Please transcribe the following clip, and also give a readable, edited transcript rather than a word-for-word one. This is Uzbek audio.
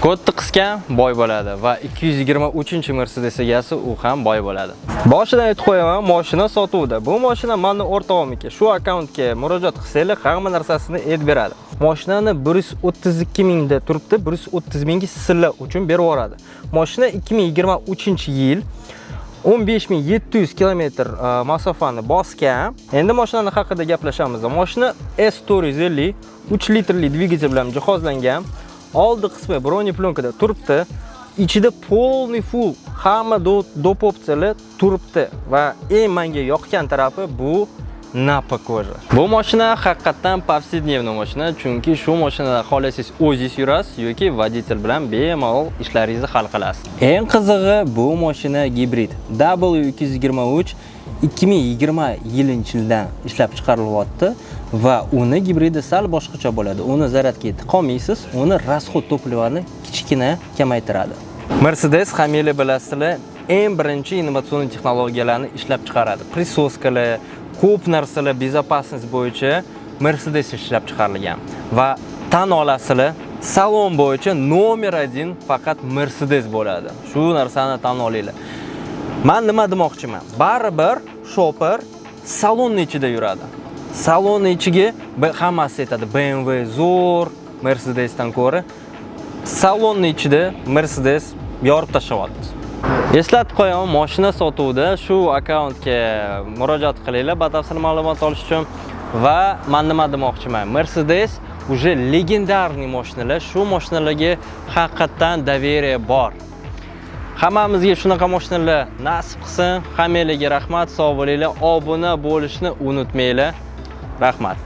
Kodni qisqa boy bo'ladi va 223 Mercedes egasi u ham boy bo'ladi. Boshidan aytib qo'yaman, mashina sotuvda. Bu mashina menning o'rtog'imniki. Shu akkauntga murojaat qilsanglar, hamma narsasini aytib beradi. Mashinani 132 mingda turibdi, 130 mingga sizlar uchun berib yuboradi. Mashina 2023-yil 15700 kilometr masofani bosgan. Endi mashinani haqida gaplashamiz. Mashina S450 3 litrli dvigatel bilan jihozlangan. Oldi qismi broneplonkada turibdi. Ichida polni full hamma dop opsiyalar turibdi va eng menga yoqgan tarafi bu napa koja. Bu mashina haqiqatan повседневный mashina, chunki shu mashinada xohlasangiz o'zingiz yurasiz yoki водитель bilan bemalol ishlaringizni hal qilasiz. Eng qizig'i bu mashina gibrid. W223 2020-yildan ishlab chiqarilyapti va uni gibridi sal boshqacha bo'ladi. Uni zaryadga tiqolmaysiz, uni расход toplivani kichkina kamaytiradi. Mercedes hammalar bilasizlar, eng birinchi innovatsion texnologiyalarni ishlab chiqaradi. Prisoskalar, ko'p narsalar bezopasnost bo'yicha Mercedes ishlab chiqarilgan va tan olasizlar, salon bo'yicha nomer 1 faqat Mercedes bo'ladi. Shu narsani tan olinglar. Men nima demoqchiman? Baribir shopper salonning ichida yuradi. Salonning ichiga hammasi aytadi, BMW zo'r, Mercedesdan ko'ra salonning ichida Mercedes yorib tashyapti. Eslatib qo'yaman, mashina sotuvda shu akkauntga murojaat qilinglar batafsil ma'lumot olish uchun va men nima demoqchiman? Mercedes уже legendarniy mashinalar, shu mashinalarga haqiqatan daveriya bor. Hammamizga shunaqa mashinalar nasib qilsin. Hammalarga rahmat, sog' bo'linglar. Obuna bo'lishni unutmanglar. Rahmat.